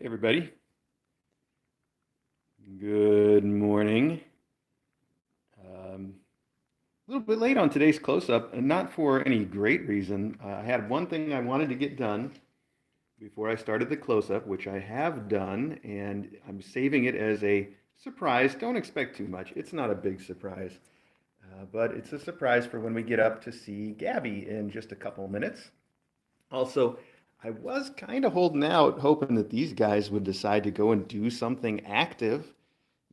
Hey everybody, good morning. A little bit late on today's close-up, and not for any great reason. I had one thing I wanted to get done before I started the close-up, which I have done, and I'm saving it as a surprise. Don't expect too much. It's not a big surprise, but it's a surprise for when we get up to see Gabby in just a couple of minutes. Also, I was kind of holding out, hoping that these guys would decide to go and do something active.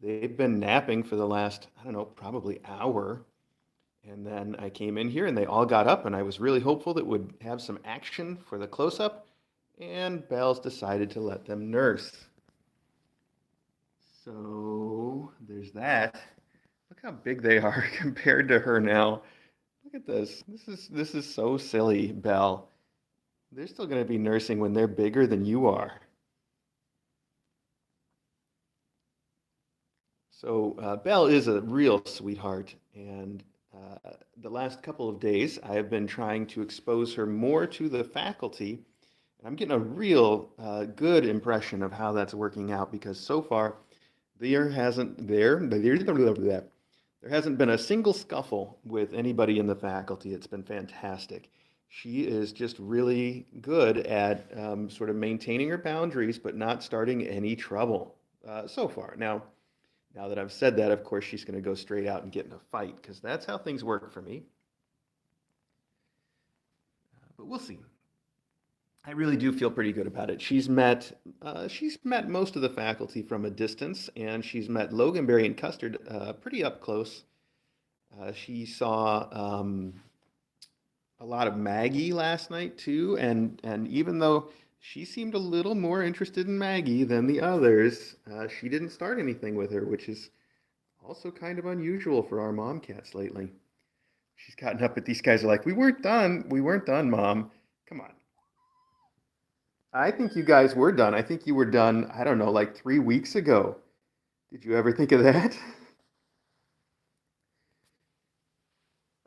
They've been napping for the last, I don't know, probably hour. And then I came in here and they all got up, and I was really hopeful that would have some action for the close-up. And Belle's decided to let them nurse. So there's that. Look how big they are compared to her now. Look at this. This is so silly, Belle. They're still going to be nursing when they're bigger than you are. So Belle is a real sweetheart, and the last couple of days I have been trying to expose her more to the faculty, and I'm getting a real good impression of how that's working out because so far there hasn't been a single scuffle with anybody in the faculty. It's been fantastic. She is just really good at sort of maintaining her boundaries, but not starting any trouble so far. Now that I've said that, of course, she's going to go straight out and get in a fight because that's how things work for me. But we'll see. I really do feel pretty good about it. She's met most of the faculty from a distance, and she's met Loganberry and Custard pretty up close. She saw a lot of Maggie last night too, and even though she seemed a little more interested in Maggie than the others, she didn't start anything with her, which is also kind of unusual for our mom cats lately. She's gotten up, but these guys are like, we weren't done, Mom. Come on. I think you guys were done. I think you were done, I don't know, like 3 weeks ago. Did you ever think of that?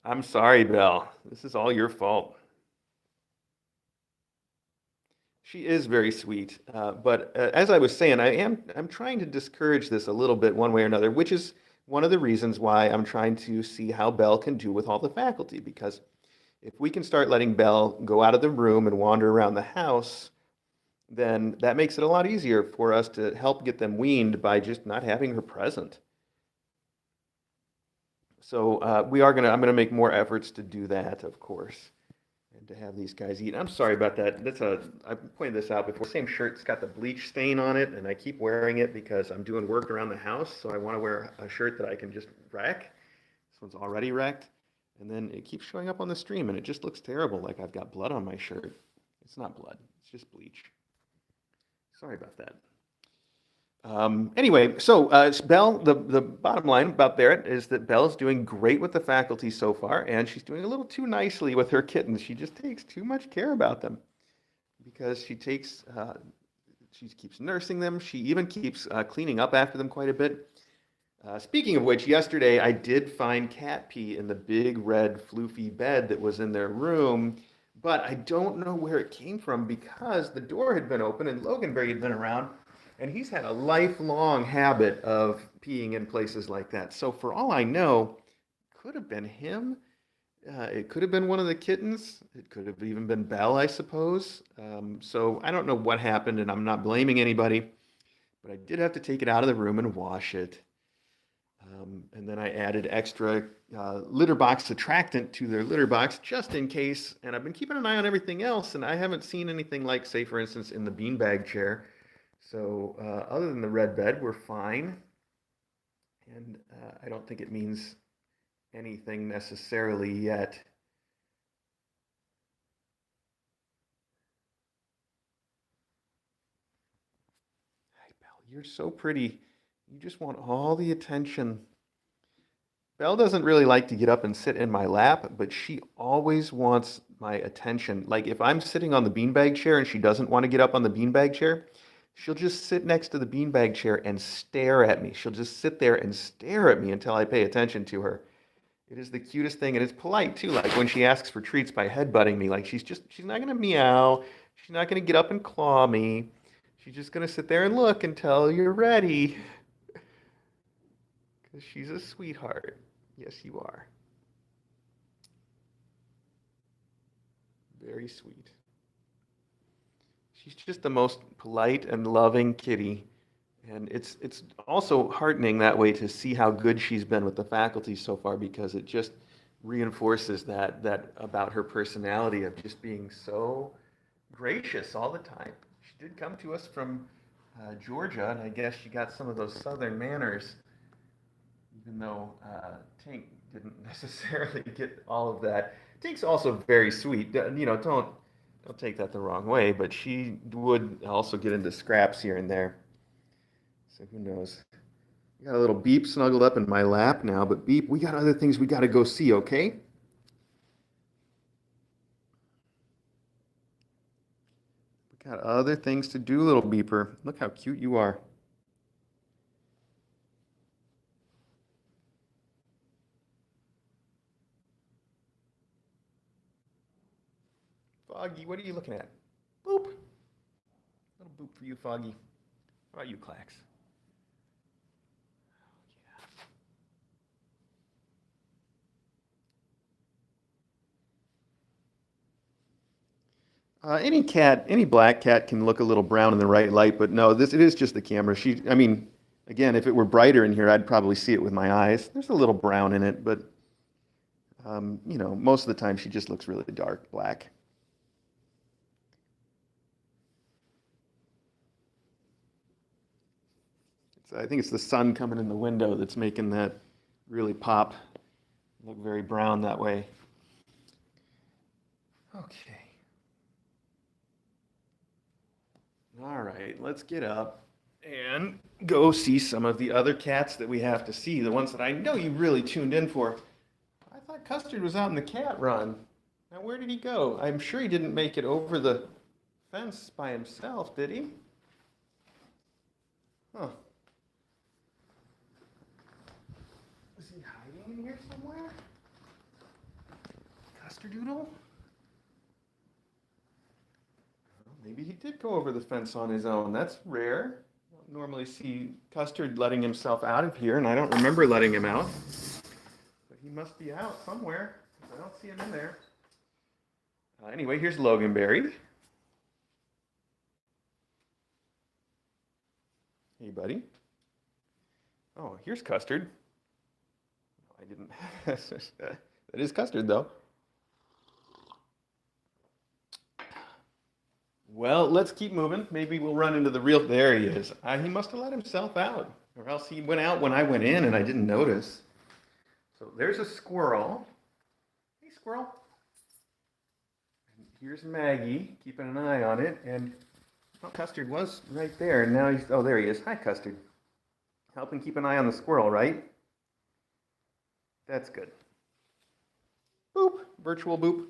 I'm sorry, Belle. This is all your fault. She is very sweet, but as I was saying, I'm trying to discourage this a little bit one way or another, which is one of the reasons why I'm trying to see how Belle can do with all the faculty. Because if we can start letting Belle go out of the room and wander around the house, then that makes it a lot easier for us to help get them weaned by just not having her present. So I'm gonna make more efforts to do that, of course, and to have these guys eat. I'm sorry about that. I pointed this out before. Same shirt's got the bleach stain on it, and I keep wearing it because I'm doing work around the house, so I want to wear a shirt that I can just wreck. This one's already wrecked, and then it keeps showing up on the stream, and it just looks terrible, like I've got blood on my shirt. It's not blood, it's just bleach. Sorry about that. Anyway, so Belle, the bottom line about Barrett is that Belle's doing great with the faculty so far, and she's doing a little too nicely with her kittens. She just takes too much care about them because she keeps nursing them. She even keeps cleaning up after them quite a bit. Speaking of which, yesterday I did find cat pee in the big red floofy bed that was in their room, but I don't know where it came from because the door had been open and Loganberry had been around, and he's had a lifelong habit of peeing in places like that. So for all I know, could have been him. It could have been one of the kittens. It could have even been Belle, I suppose. So I don't know what happened, and I'm not blaming anybody, but I did have to take it out of the room and wash it. And then I added extra litter box attractant to their litter box just in case. And I've been keeping an eye on everything else, and I haven't seen anything like, say, for instance, in the beanbag chair. So other than the red bed, we're fine. And I don't think it means anything necessarily yet. Hey, Belle, you're so pretty. You just want all the attention. Belle doesn't really like to get up and sit in my lap, but she always wants my attention. Like if I'm sitting on the beanbag chair and she doesn't want to get up on the beanbag chair, she'll just sit next to the beanbag chair and stare at me. She'll just sit there and stare at me until I pay attention to her. It is the cutest thing, and it's polite too. Like when she asks for treats by headbutting me, like she's not gonna meow, she's not gonna get up and claw me. She's just gonna sit there and look until you're ready. Because she's a sweetheart. Yes, you are. Very sweet. She's just the most polite and loving kitty. And it's also heartening that way to see how good she's been with the faculty so far because it just reinforces that about her personality of just being so gracious all the time. She did come to us from Georgia, and I guess she got some of those southern manners, even though Tink didn't necessarily get all of that. Tink's also very sweet. Don't take that the wrong way, but she would also get into scraps here and there. So who knows? I got a little Beep snuggled up in my lap now, but Beep, we got other things we got to go see, okay? We got other things to do, little Beeper. Look how cute you are. Foggy, what are you looking at? Boop. Little boop for you, Foggy. How about you, Clax? Any cat, any black cat can look a little brown in the right light, but no, it is just the camera. I mean, again, if it were brighter in here, I'd probably see it with my eyes. There's a little brown in it, but most of the time she just looks really dark black. I think it's the sun coming in the window that's making that really pop, look very brown that way. Okay. All right, let's get up and go see some of the other cats that we have to see, the ones that I know you really tuned in for. I thought Custard was out in the cat run. Now, where did he go? I'm sure he didn't make it over the fence by himself, did he? Huh. Is he hiding in here somewhere? Custard-doodle? Maybe he did go over the fence on his own. That's rare. I don't normally see Custard letting himself out of here, and I don't remember letting him out. But he must be out somewhere, because I don't see him in there. Anyway, here's Loganberry. Hey, buddy. Oh, here's Custard. I didn't. That is Custard, though. Well, let's keep moving. Maybe we'll run into the real. There he is. He must have let himself out, or else he went out when I went in and I didn't notice. So there's a squirrel. Hey, squirrel. And here's Maggie, keeping an eye on it. And Custard was right there. And now he's. Oh, there he is. Hi, Custard. Helping keep an eye on the squirrel, right? That's good. Boop. Virtual boop.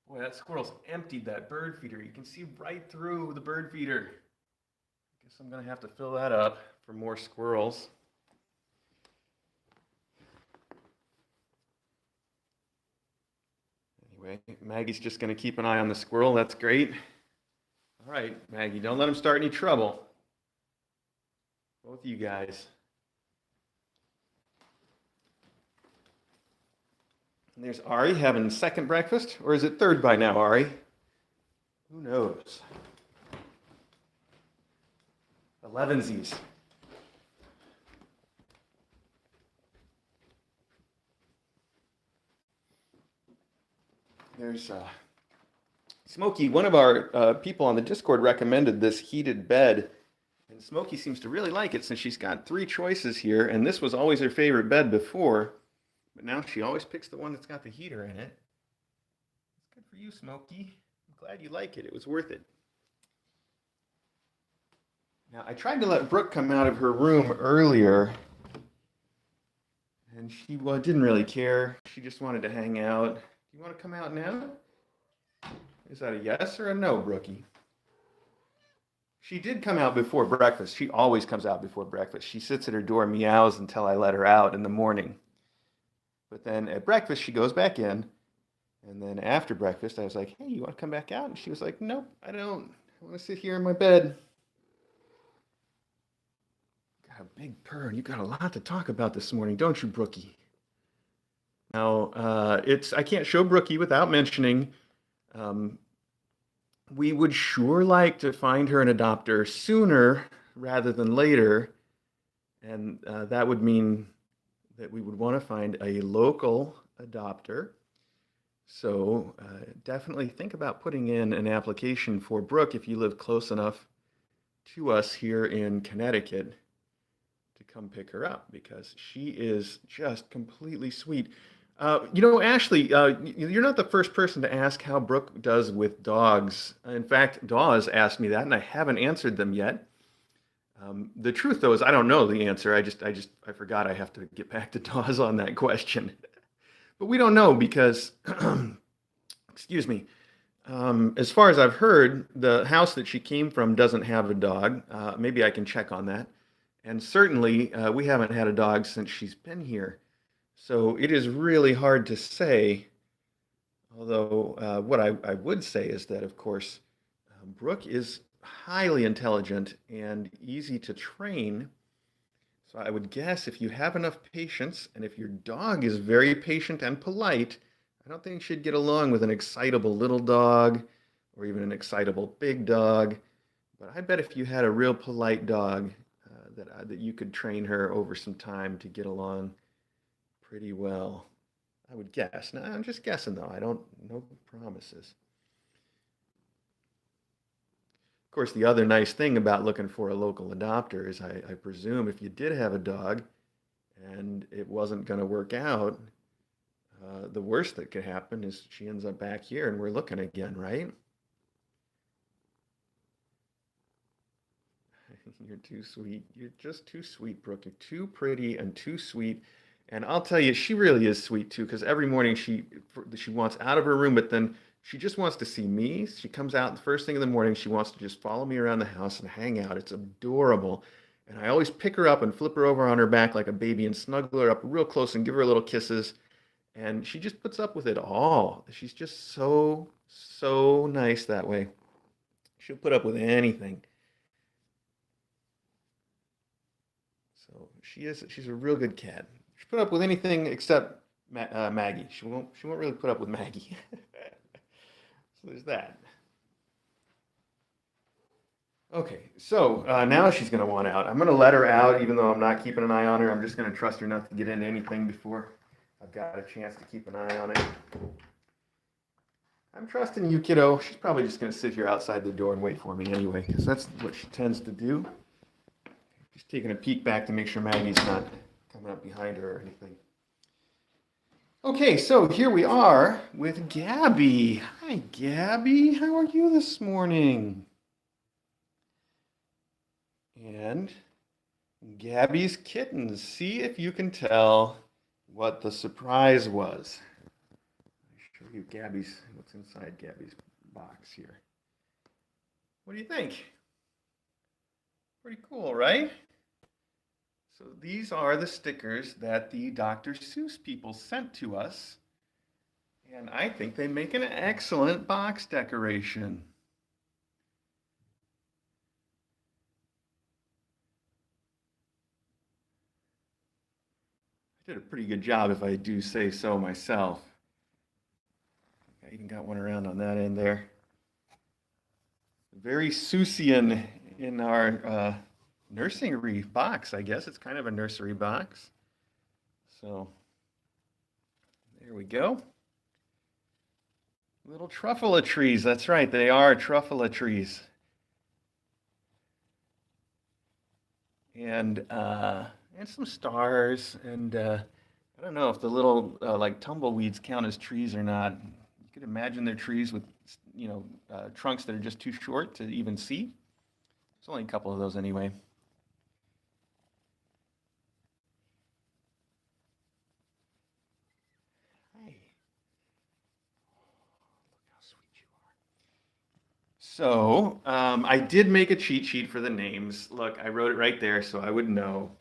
Boy, that squirrel's emptied that bird feeder. You can see right through the bird feeder. I guess I'm going to have to fill that up for more squirrels. Anyway, Maggie's just going to keep an eye on the squirrel. That's great. All right, Maggie, don't let him start any trouble. Both of you guys. And there's Ari having second breakfast, or is it third by now, Ari? Who knows? 11sies. There's Smokey. One of our people on the Discord recommended this heated bed, and Smokey seems to really like it since she's got 3 choices here, and this was always her favorite bed before. But now she always picks the one that's got the heater in it. It's good for you, Smokey. I'm glad you like it. It was worth it. Now, I tried to let Brooke come out of her room earlier, and she didn't really care. She just wanted to hang out. Do you want to come out now? Is that a yes or a no, Brookie? She did come out before breakfast. She always comes out before breakfast. She sits at her door and meows until I let her out in the morning. But then at breakfast, she goes back in, And then after breakfast, I was like, hey, you want to come back out? And she was like, nope, I don't. I want to sit here in my bed. Got a big purr, and you got a lot to talk about this morning, don't you, Brookie? Now, I can't show Brookie without mentioning um, we would sure like to find her an adopter sooner rather than later. And that would mean that we would want to find a local adopter. So definitely think about putting in an application for Brooke if you live close enough to us here in Connecticut to come pick her up because she is just completely sweet. Ashley, you're not the first person to ask how Brooke does with dogs. In fact, Dawes asked me that, and I haven't answered them yet. The truth, though, is I don't know the answer. I forgot I have to get back to Dawes on that question. But we don't know because, excuse me. As far as I've heard, the house that she came from doesn't have a dog. Maybe I can check on that. And certainly, we haven't had a dog since she's been here. So it is really hard to say. Although, what I would say is that, of course, Brooke is highly intelligent and easy to train. So I would guess if you have enough patience and if your dog is very patient and polite, I don't think you should get along with an excitable little dog or even an excitable big dog. But I bet if you had a real polite dog, that you could train her over some time to get along pretty well. I would guess. Now, I'm just guessing though. I don't no promises. Of course, the other nice thing about looking for a local adopter is I presume if you did have a dog and it wasn't going to work out, the worst that could happen is she ends up back here and we're looking again, right? You're too sweet. You're just too sweet, Brooke. You're too pretty and too sweet. And I'll tell you, she really is sweet too, because every morning she wants out of her room, but then she just wants to see me. She comes out the first thing in the morning. She wants to just follow me around the house and hang out. It's adorable. And I always pick her up and flip her over on her back like a baby and snuggle her up real close and give her little kisses. And she just puts up with it all. She's just so, so nice that way. She'll put up with anything. So she's a real good cat. She put up with anything except Maggie. She won't really put up with Maggie. So there's that. Okay, so now she's going to want out. I'm going to let her out, even though I'm not keeping an eye on her. I'm just going to trust her not to get into anything before I've got a chance to keep an eye on it. I'm trusting you, kiddo. She's probably just going to sit here outside the door and wait for me anyway, because that's what she tends to do. Just taking a peek back to make sure Maggie's not coming up behind her or anything. Okay, so here we are with Gabby. Hi, Gabby. How are you this morning? And Gabby's kittens. See if you can tell what the surprise was. I'll show you what's inside Gabby's box here. What do you think? Pretty cool, right? So these are the stickers that the Dr. Seuss people sent to us. And I think they make an excellent box decoration. I did a pretty good job if I do say so myself. I even got one around on that end there. Very Seussian in our nursery box, I guess. It's kind of a nursery box. So there we go. Little truffula trees. That's right. They are truffula trees. And some stars. And I don't know if the little like tumbleweeds count as trees or not. You could imagine they're trees with trunks that are just too short to even see. There's only a couple of those anyway. So I did make a cheat sheet for the names. Look, I wrote it right there so I would know.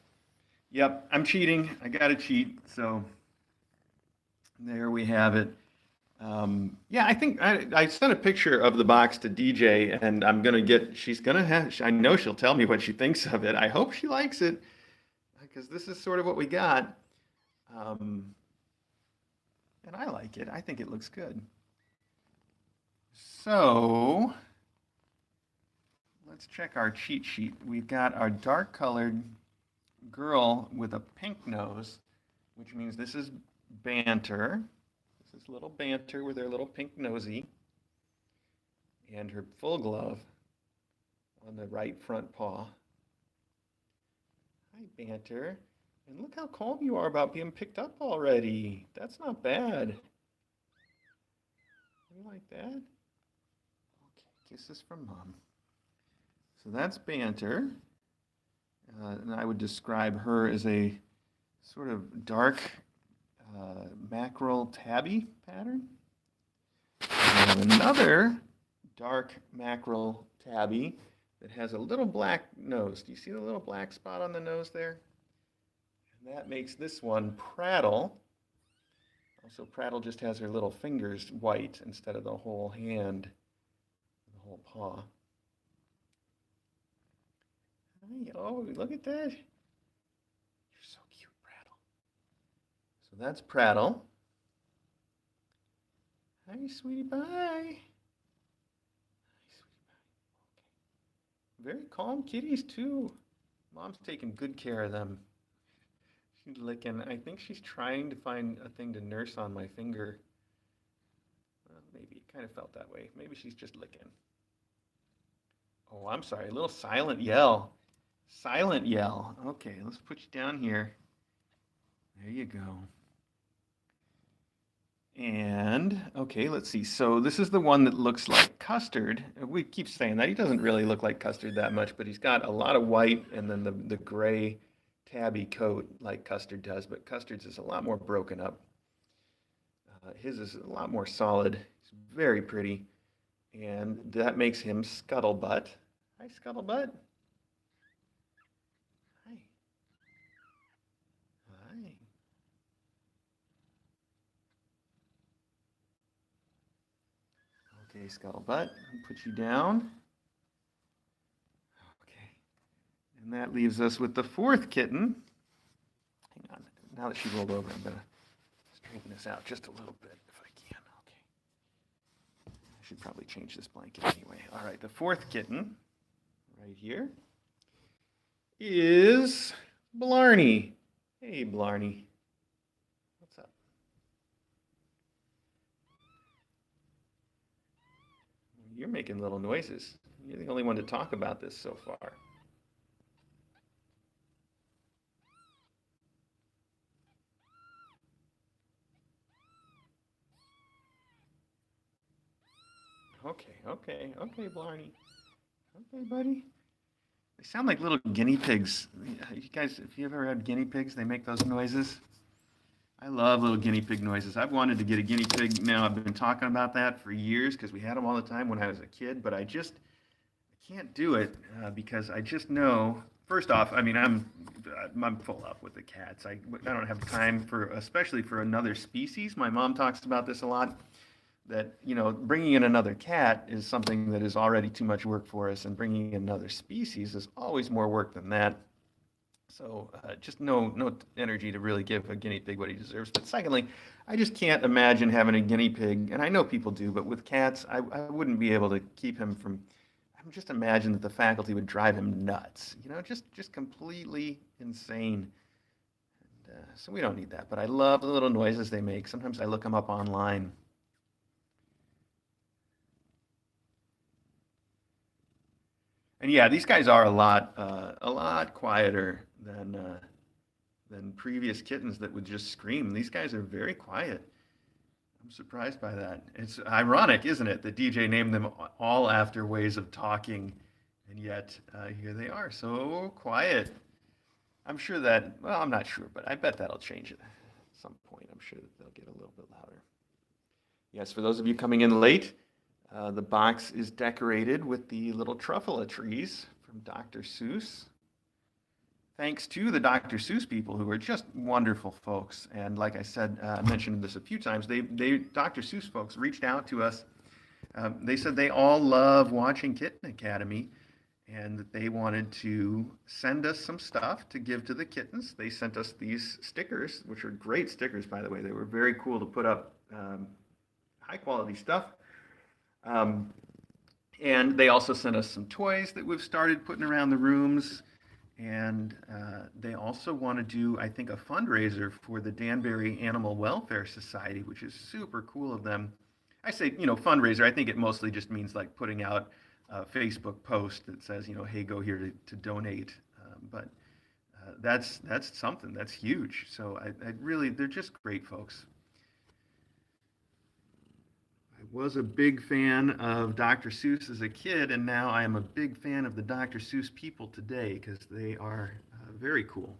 Yep, I'm cheating. I got to cheat. So there we have it. Yeah, I think I sent a picture of the box to DJ, and she's gonna have, I know she'll tell me what she thinks of it. I hope she likes it, because this is sort of what we got. Um, and I like it. I think it looks good. So let's check our cheat sheet. We've got our dark colored girl with a pink nose, which means this is Banter. This is little Banter with her little pink nosy and her full glove on the right front paw. Hi, Banter. And look how calm you are about being picked up already. That's not bad. You like that? Okay, kisses from Mom. So that's Banter. And I would describe her as a sort of dark mackerel tabby pattern. And another dark mackerel tabby that has a little black nose. Do you see the little black spot on the nose there? And that makes this one Prattle. Also, Prattle just has her little fingers white instead of the whole hand, the whole paw. Oh, look at that. You're so cute, Prattle. So that's Prattle. Hi, sweetie pie. Hi, sweetie pie. Okay. Very calm kitties, too. Mom's taking good care of them. She's licking. I think she's trying to find a thing to nurse on my finger. Well, maybe it kind of felt that way. Maybe she's just licking. Oh, I'm sorry. A little silent yell. Silent yell. Okay, let's put you down here. There you go. And, okay, let's see. So this is the one that looks like Custard. We keep saying that. He doesn't really look like Custard that much, but he's got a lot of white and then the gray tabby coat like Custard does, but Custard's is a lot more broken up. His is a lot more solid. He's very pretty. And that makes him Scuttlebutt. Hi, Scuttlebutt. Hi. Hi. Okay, Scuttlebutt, I'll put you down. Okay. And that leaves us with the fourth kitten. Hang on. Now that she rolled over, I'm going to straighten this out just a little bit if I can. Okay. I should probably change this blanket anyway. All right, the fourth kitten right here is Blarney. Hey, Blarney. What's up? You're making little noises. You're the only one to talk about this so far. Okay, Blarney. Okay, buddy. They sound like little guinea pigs. You guys, if you ever had guinea pigs, they make those noises. I love little guinea pig noises. I've wanted to get a guinea pig now. I've been talking about that for years because we had them all the time when I was a kid, but I can't do it because I just know. First off, I mean, I'm full up with the cats. I don't have time for, especially for another species. My mom talks about this a lot. That, you know, bringing in another cat is something that is already too much work for us, and bringing in another species is always more work than that. So just no energy to really give a guinea pig what he deserves. But secondly, I just can't imagine having a guinea pig, and I know people do, but with cats, I wouldn't be able to keep him from. I just imagine that the faculty would drive him nuts. You know, just completely insane. And, so we don't need that. But I love the little noises they make. Sometimes I look them up online. And yeah, these guys are a lot quieter than previous kittens that would just scream. These guys are very quiet. I'm surprised by that. It's ironic, isn't it, that DJ named them all after ways of talking, and yet here they are, so quiet. I'm sure that, well, I'm not sure, but I bet that'll change at some point. I'm sure that they'll get a little bit louder. Yes, for those of you coming in late, the box is decorated with the little truffula trees from Dr. Seuss. thanks to the Dr. Seuss people who are just wonderful folks. And like I said, I mentioned this a few times. Dr. Seuss folks reached out to us. They said they all love watching Kitten Academy, and that they wanted to send us some stuff to give to the kittens. They sent us these stickers, which are great stickers, by the way. They were very cool to put up, high quality stuff. Um, and they also sent us some toys that we've started putting around the rooms. And they also want to do, I think, a fundraiser for the Danbury Animal Welfare Society, which is super cool of them. I say, fundraiser. I think it mostly just means like putting out a Facebook post that says, hey, go here to donate. But that's something that's huge. So I really, they're just great folks. I was a big fan of Dr. Seuss as a kid, and now I am a big fan of the Dr. Seuss people today because they are very cool.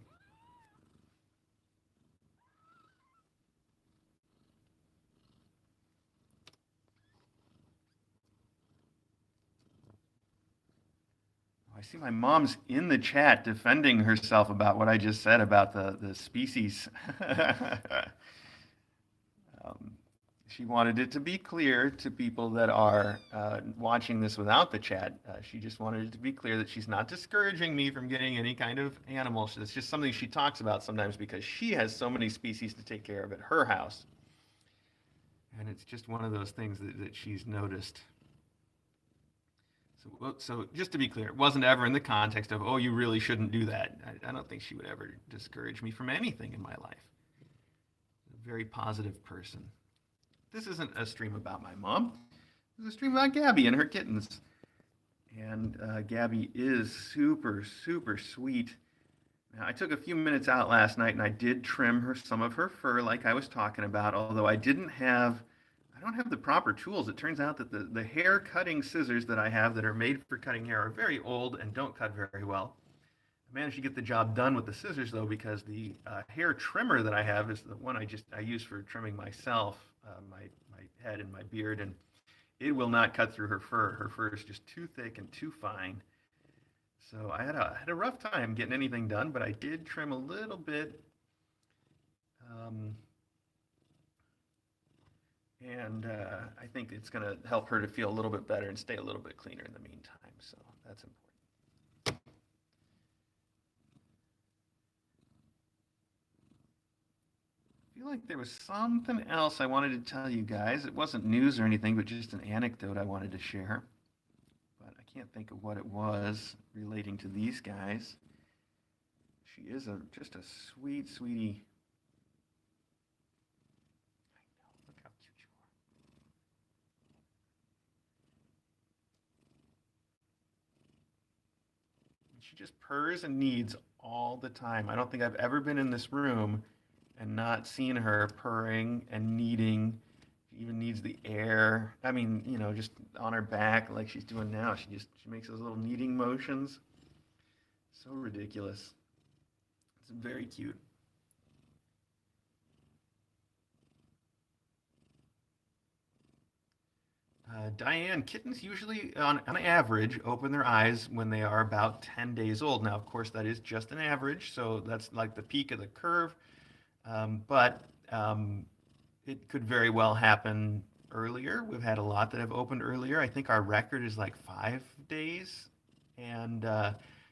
I see my mom's in the chat defending herself about what I just said about the species. um, she wanted it to be clear to people that are watching this without the chat. She just wanted it to be clear that she's not discouraging me from getting any kind of animal. It's just something she talks about sometimes because she has so many species to take care of at her house. And it's just one of those things that she's noticed. So just to be clear, it wasn't ever in the context of, oh, you really shouldn't do that. I don't think she would ever discourage me from anything in my life. A very positive person. This isn't a stream about my mom. This is a stream about Gabby and her kittens. And Gabby is super, super sweet. Now, I took a few minutes out last night and I did trim some of her fur like I was talking about, although I don't have the proper tools. It turns out that the hair cutting scissors that I have that are made for cutting hair are very old and don't cut very well. I managed to get the job done with the scissors though, because the hair trimmer that I have is the one I use for trimming myself, my head and my beard, and it will not cut through her fur. Her fur is just too thick and too fine. So I had a rough time getting anything done, but I did trim a little bit. And I think it's going to help her to feel a little bit better and stay a little bit cleaner in the meantime. So that's important. I feel like there was something else I wanted to tell you guys. It wasn't news or anything, but just an anecdote I wanted to share. But I can't think of what it was relating to these guys. She is just a sweet, sweetie. She just purrs and needs all the time. I don't think I've ever been in this room and not seen her purring and needing. She even needs the air. I mean, just on her back like she's doing now. She makes those little kneading motions. So ridiculous. It's very cute. Diane, kittens usually, on average, open their eyes when they are about 10 days old. Now, of course, that is just an average, so that's like the peak of the curve. But it could very well happen earlier. We've had a lot that have opened earlier. I think our record is like 5 days. And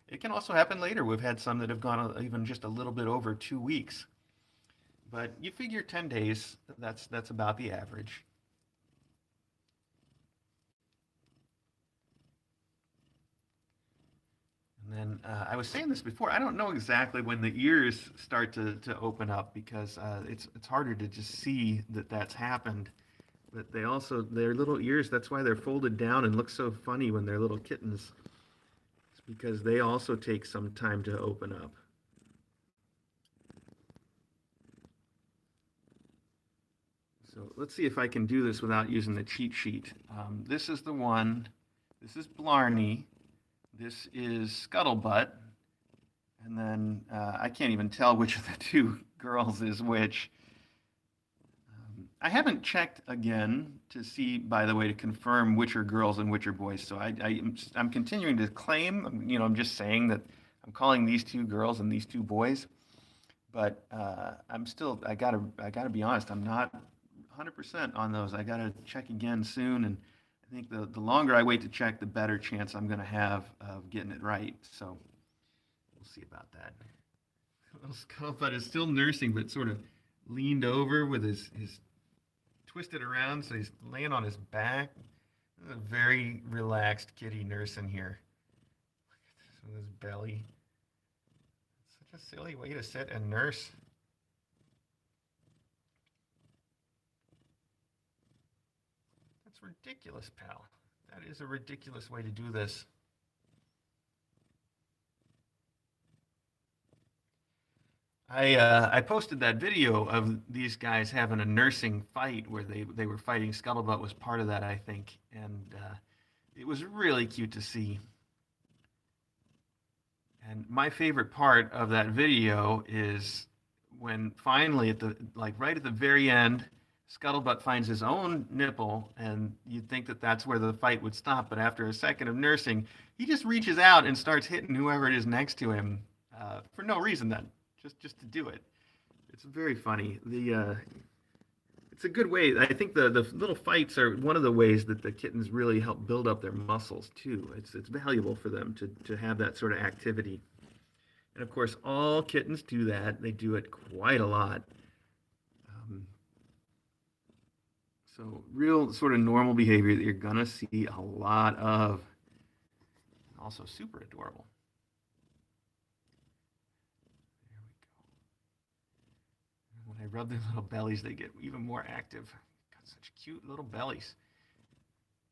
it can also happen later. We've had some that have gone even just a little bit over 2 weeks. But you figure 10 days, that's about the average. And then I was saying this before. I don't know exactly when the ears start to open up because it's harder to just see that that's happened. But their little ears, that's why they're folded down and look so funny when they're little kittens. It's because they also take some time to open up. So let's see if I can do this without using the cheat sheet. This is the one. This is Blarney. This is Scuttlebutt, and then I can't even tell which of the two girls is which. I haven't checked again to see, by the way, to confirm which are girls and which are boys. So I'm continuing to claim, I'm just saying that I'm calling these two girls and these two boys, but I gotta be honest, I'm not 100% on those. I gotta check again soon, and I think the longer I wait to check, the better chance I'm gonna have of getting it right. So we'll see about that. Little Scuttlebutt is still nursing, but sort of leaned over with his twisted around, so he's laying on his back. A very relaxed kitty nursing here. Look at his belly. Such a silly way to sit and nurse. That's ridiculous, pal. That is a ridiculous way to do this. I posted that video of these guys having a nursing fight where they were fighting. Scuttlebutt was part of that, I think, and it was really cute to see. And my favorite part of that video is when finally right at the very end, Scuttlebutt finds his own nipple, and you'd think that that's where the fight would stop. But after a second of nursing, he just reaches out and starts hitting whoever it is next to him for no reason. Then just to do it. It's very funny. It's a good way. I think the little fights are one of the ways that the kittens really help build up their muscles too. It's valuable for them to have that sort of activity. And of course, all kittens do that. They do it quite a lot. So real sort of normal behavior that you're gonna see a lot of. Also super adorable. There we go. When I rub their little bellies, they get even more active. Got such cute little bellies.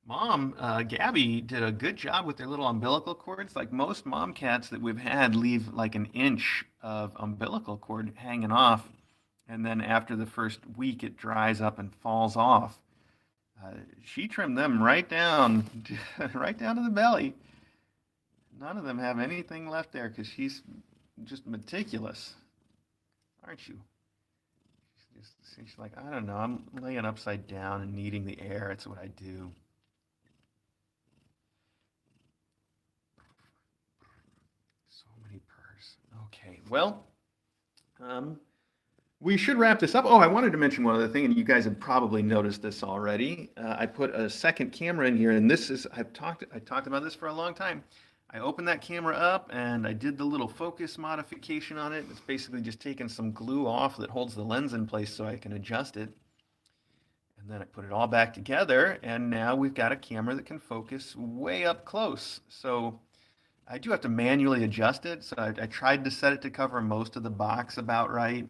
Mom, Gabby did a good job with their little umbilical cords. Like most mom cats that we've had leave like an inch of umbilical cord hanging off. And then after the first week, it dries up and falls off. She trimmed them right down, right down to the belly. None of them have anything left there because she's just meticulous, aren't you? She's like, I don't know, I'm laying upside down and needing the air. It's what I do. So many purrs. Okay, well, we should wrap this up. Oh, I wanted to mention one other thing, and you guys have probably noticed this already. I put a second camera in here, and I talked about this for a long time. I opened that camera up, and I did the little focus modification on it. It's basically just taking some glue off that holds the lens in place so I can adjust it. And then I put it all back together, and now we've got a camera that can focus way up close. So I do have to manually adjust it. So I tried to set it to cover most of the box about right.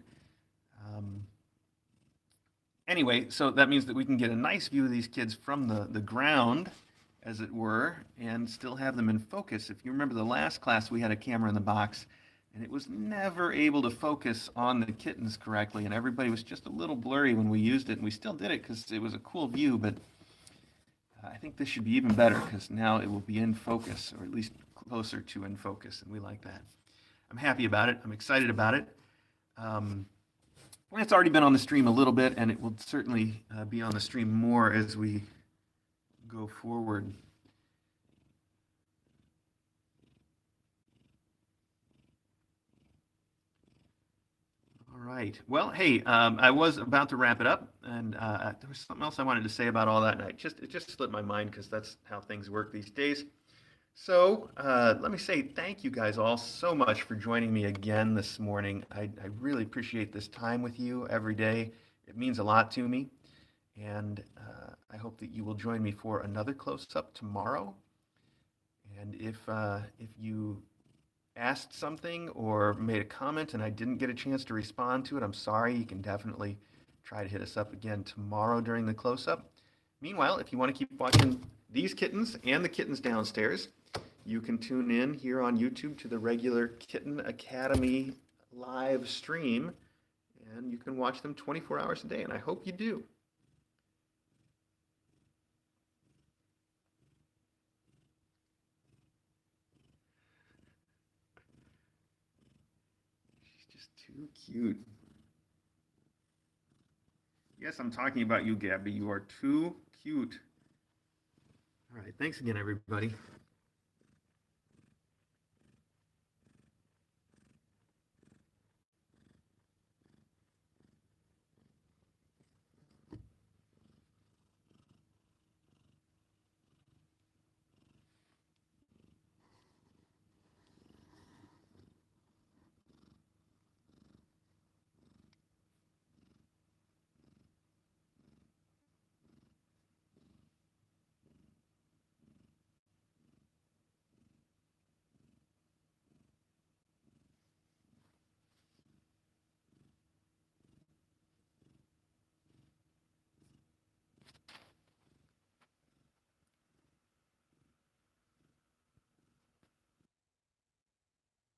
Anyway, so that means that we can get a nice view of these kids from the ground, as it were, and still have them in focus. If you remember the last class, we had a camera in the box, and it was never able to focus on the kittens correctly, and everybody was just a little blurry when we used it, and we still did it because it was a cool view, but I think this should be even better because now it will be in focus, or at least closer to in focus, and we like that. I'm happy about it. I'm excited about it. It's already been on the stream a little bit, and it will certainly be on the stream more as we go forward. All right. Well, hey, I was about to wrap it up, and there was something else I wanted to say about all that, and it just slipped my mind because that's how things work these days. So let me say thank you guys all so much for joining me again this morning. I really appreciate this time with you every day. It means a lot to me. And I hope that you will join me for another close-up tomorrow. And if you asked something or made a comment and I didn't get a chance to respond to it, I'm sorry. You can definitely try to hit us up again tomorrow during the close-up. Meanwhile, if you want to keep watching these kittens and the kittens downstairs, you can tune in here on YouTube to the regular Kitten Academy live stream, and you can watch them 24 hours a day, and I hope you do. She's just too cute. Yes, I'm talking about you, Gabby. You are too cute. All right, thanks again, everybody.